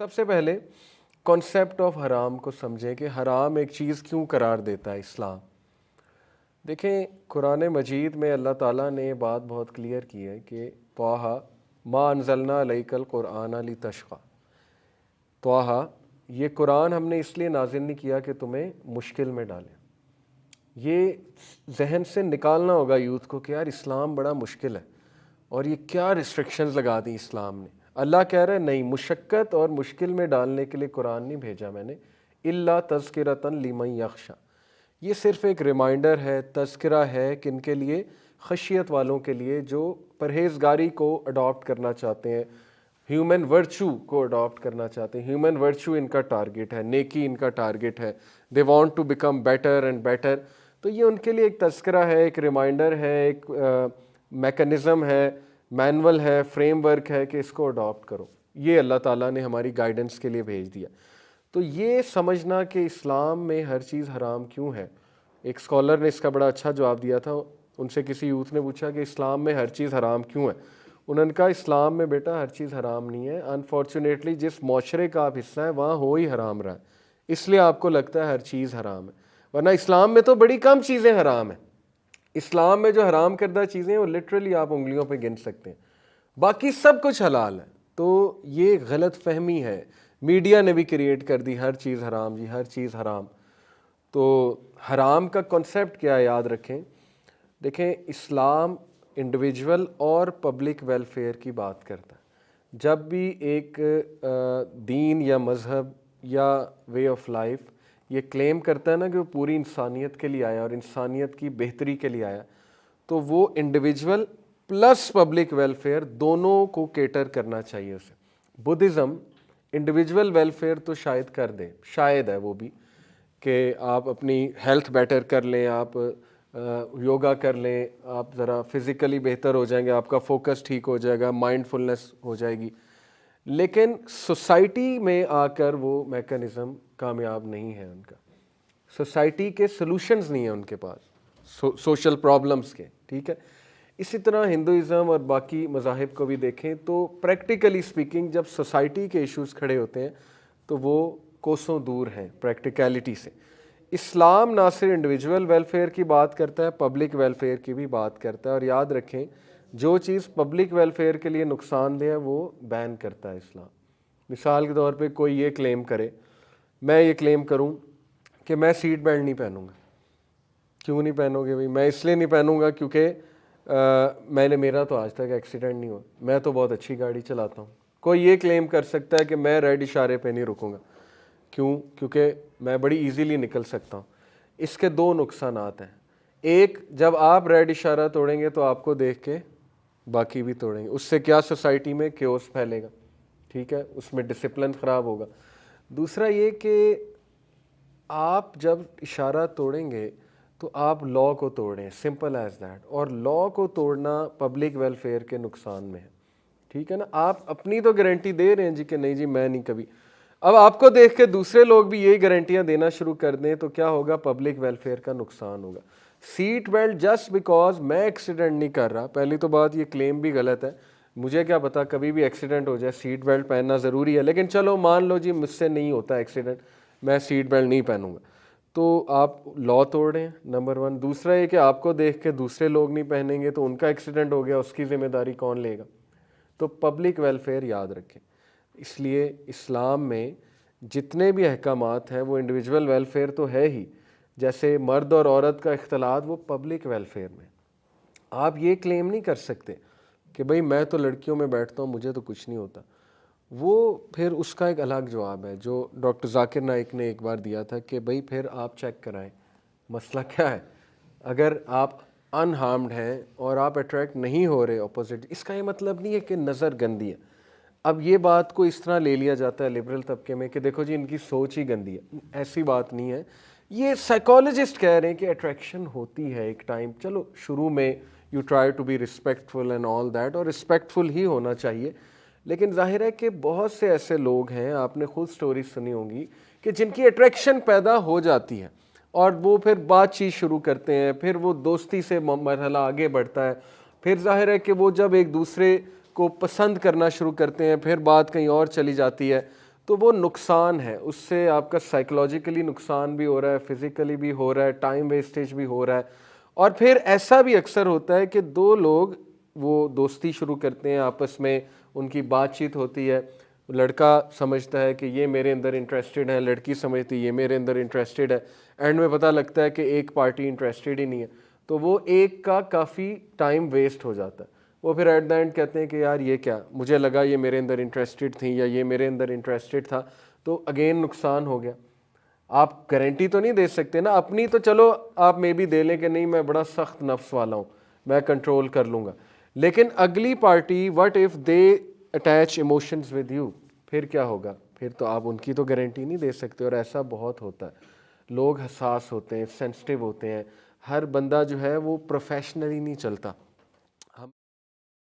سب سے پہلے concept of حرام کو سمجھیں کہ حرام ایک چیز کیوں قرار دیتا ہے اسلام۔ دیکھیں قرآن مجید میں اللہ تعالیٰ نے یہ بات بہت کلیئر کی ہے کہ طٰہٰ ما انزلنا علیک القرآن لتشقیٰ، طٰہٰ یہ قرآن ہم نے اس لیے نازل نہیں کیا کہ تمہیں مشکل میں ڈالیں۔ یہ ذہن سے نکالنا ہوگا یوتھ کو کہ یار اسلام بڑا مشکل ہے اور یہ کیا ریسٹرکشنز لگا دی اسلام نے۔ اللہ کہہ رہا ہے نہیں، مشقت اور مشکل میں ڈالنے کے لیے قرآن نہیں بھیجا میں نے، الا تذکرۃ لمن یخشیٰ، یہ صرف ایک ریمائنڈر ہے، تذکرہ ہے کن کے لیے؟ خشیت والوں کے لیے جو پرہیزگاری کو اڈاپٹ کرنا چاہتے ہیں، ہیومن ورچو کو اڈاپٹ کرنا چاہتے ہیں۔ ہیومن ورچو ان کا ٹارگٹ ہے، نیکی ان کا ٹارگٹ ہے، they want to become better and better. تو یہ ان کے لیے ایک تذکرہ ہے، ایک ریمائنڈر ہے، ایک میکنزم ہے، مینول ہے، فریم ورک ہے کہ اس کو اڈاپٹ کرو۔ یہ اللہ تعالیٰ نے ہماری گائیڈنس کے لیے بھیج دیا۔ تو یہ سمجھنا کہ اسلام میں ہر چیز حرام کیوں ہے، ایک اسکالر نے اس کا بڑا اچھا جواب دیا تھا۔ ان سے کسی یوتھ نے پوچھا کہ اسلام میں ہر چیز حرام کیوں ہے، انہوں نے کہا اسلام میں بیٹا ہر چیز حرام نہیں ہے، انفارچونیٹلی جس معاشرے کا آپ حصہ ہیں وہاں ہو ہی حرام رہا ہے، اس لیے آپ کو لگتا ہے ہر چیز حرام ہے، ورنہ اسلام میں تو بڑی کم چیزیں حرام ہیں۔ اسلام میں جو حرام کردہ چیزیں ہیں وہ لٹرلی آپ انگلیوں پہ گن سکتے ہیں، باقی سب کچھ حلال ہے۔ تو یہ غلط فہمی ہے، میڈیا نے بھی کریٹ کر دی، ہر چیز حرام جی، ہر چیز حرام۔ تو حرام کا کنسیپٹ کیا ہے یاد رکھیں۔ دیکھیں اسلام انڈیویجول اور پبلک ویلفیئر کی بات کرتا ہے۔ جب بھی ایک دین یا مذہب یا وے آف لائف یہ کلیم کرتا ہے نا کہ وہ پوری انسانیت کے لیے آیا اور انسانیت کی بہتری کے لیے آیا، تو وہ انڈیویجول پلس پبلک ویلفیئر دونوں کو کیٹر کرنا چاہیے اسے۔ بدھزم انڈیویجول ویلفیئر تو شاید کر دے، شاید ہے وہ بھی، کہ آپ اپنی ہیلتھ بیٹر کر لیں، آپ یوگا کر لیں، آپ ذرا فزیکلی بہتر ہو جائیں گے، آپ کا فوکس ٹھیک ہو جائے گا، مائنڈ فلنس ہو جائے گی، لیکن سوسائٹی میں آ کر وہ میکنزم کامیاب نہیں ہے ان کا۔ سوسائٹی کے سلوشنز نہیں ہیں ان کے پاس سوشل پرابلمز کے، ٹھیک ہے۔ اسی طرح ہندوازم اور باقی مذاہب کو بھی دیکھیں تو پریکٹیکلی سپیکنگ جب سوسائٹی کے ایشوز کھڑے ہوتے ہیں تو وہ کوسوں دور ہیں پریکٹیکیلٹی سے۔ اسلام نہ صرف انڈیویجول ویلفیئر کی بات کرتا ہے، پبلک ویلفیئر کی بھی بات کرتا ہے، اور یاد رکھیں جو چیز پبلک ویلفیئر کے لیے نقصان دہ ہے وہ بین کرتا ہے اسلام۔ مثال کے طور پہ کوئی یہ کلیم کرے، میں یہ کلیم کروں کہ میں سیٹ بیلٹ نہیں پہنوں گا۔ کیوں نہیں پہنو گے بھائی؟ میں اس لیے نہیں پہنوں گا کیونکہ میرا تو آج تک ایکسیڈنٹ نہیں ہوا، میں تو بہت اچھی گاڑی چلاتا ہوں۔ کوئی یہ کلیم کر سکتا ہے کہ میں ریڈ اشارے پہ نہیں رکوں گا، کیوں؟ کیونکہ میں بڑی ایزیلی نکل سکتا ہوں۔ اس کے دو نقصانات ہیں، ایک جب آپ ریڈ اشارہ توڑیں گے تو آپ کو دیکھ کے باقی بھی توڑیں گے، اس سے کیا سوسائٹی میں کیوس پھیلے گا، ٹھیک ہے، اس میں ڈسپلن خراب ہوگا۔ دوسرا یہ کہ آپ جب اشارہ توڑیں گے تو آپ لا کو توڑیں، سمپل ایز دیٹ، اور لا کو توڑنا پبلک ویلفیئر کے نقصان میں ہے، ٹھیک ہے نا۔ آپ اپنی تو گارنٹی دے رہے ہیں جی کہ نہیں جی میں نہیں کبھی، اب آپ کو دیکھ کے دوسرے لوگ بھی یہی گارنٹیاں دینا شروع کر دیں تو کیا ہوگا؟ پبلک ویلفیئر کا نقصان ہوگا۔ سیٹ بیلٹ جسٹ بیکاز میں ایکسیڈنٹ نہیں کر رہا، پہلی تو بات یہ کلیم بھی غلط ہے، مجھے کیا پتا کبھی بھی ایکسیڈنٹ ہو جائے، سیٹ بیلٹ پہننا ضروری ہے، لیکن چلو مان لو جی مجھ سے نہیں ہوتا ایکسیڈنٹ، میں سیٹ بیلٹ نہیں پہنوں گا، تو آپ لا توڑ رہے ہیں، نمبر ون۔ دوسرا یہ کہ آپ کو دیکھ کے دوسرے لوگ نہیں پہنیں گے تو ان کا ایکسیڈنٹ ہو گیا، اس کی ذمہ داری کون لے گا؟ تو پبلک ویلفیئر یاد رکھیں۔ اس لیے اسلام میں جتنے بھی احکامات ہیں وہ انڈیویجول ویلفیئر تو ہے ہی، جیسے مرد اور عورت کا اختلاط وہ پبلک ویلفیئر میں۔ آپ یہ کلیم نہیں کر سکتے کہ بھئی میں تو لڑکیوں میں بیٹھتا ہوں مجھے تو کچھ نہیں ہوتا، وہ پھر اس کا ایک الگ جواب ہے جو ڈاکٹر ذاکر نائک نے ایک بار دیا تھا کہ بھئی پھر آپ چیک کرائیں مسئلہ کیا ہے۔ اگر آپ انہارمڈ ہیں اور آپ اٹریکٹ نہیں ہو رہے اپوزٹ، اس کا یہ مطلب نہیں ہے کہ نظر گندی ہے۔ اب یہ بات کو اس طرح لے لیا جاتا ہے لبرل طبقے میں کہ دیکھو جی ان کی سوچ ہی گندی ہے، ایسی بات نہیں ہے۔ یہ سائیکالوجسٹ کہہ رہے ہیں کہ اٹریکشن ہوتی ہے ایک ٹائم، چلو شروع میں you try to be respectful and all that, اور رسپیکٹفل ہی ہونا چاہیے، لیکن ظاہر ہے کہ بہت سے ایسے لوگ ہیں، آپ نے خود سٹوری سنی ہوگی، کہ جن کی اٹریکشن پیدا ہو جاتی ہے اور وہ پھر بات چیت شروع کرتے ہیں، پھر وہ دوستی سے مرحلہ آگے بڑھتا ہے، پھر ظاہر ہے کہ وہ جب ایک دوسرے کو پسند کرنا شروع کرتے ہیں پھر بات کہیں اور چلی جاتی ہے، تو وہ نقصان ہے، اس سے آپ کا سائیکلوجیکلی نقصان بھی ہو رہا ہے، فزیکلی بھی ہو رہا ہے، ٹائم ویسٹیج بھی ہو رہا ہے. اور پھر ایسا بھی اکثر ہوتا ہے کہ دو لوگ وہ دوستی شروع کرتے ہیں آپس میں، ان کی بات چیت ہوتی ہے، لڑکا سمجھتا ہے کہ یہ میرے اندر انٹرسٹڈ ہے، لڑکی سمجھتی ہے یہ میرے اندر انٹرسٹڈ ہے، اینڈ میں پتہ لگتا ہے کہ ایک پارٹی انٹرسٹڈ ہی نہیں ہے، تو وہ ایک کا کافی ٹائم ویسٹ ہو جاتا ہے. وہ پھر ایٹ دا اینڈ کہتے ہیں کہ یار یہ کیا، مجھے لگا یہ میرے اندر انٹرسٹڈ تھیں یا یہ میرے اندر انٹرسٹڈ تھا، تو اگین نقصان ہو گیا. آپ گارنٹی تو نہیں دے سکتے نا اپنی، تو چلو آپ میں بھی دے لیں کہ نہیں میں بڑا سخت نفس والا ہوں، میں کنٹرول کر لوں گا، لیکن اگلی party what if they attach emotions with you, پھر کیا ہوگا؟ پھر تو آپ ان کی تو گارنٹی نہیں دے سکتے. اور ایسا بہت ہوتا ہے، لوگ حساس ہوتے ہیں، سینسٹیو ہوتے ہیں، ہر بندہ جو ہے وہ پروفیشنلی نہیں چلتا.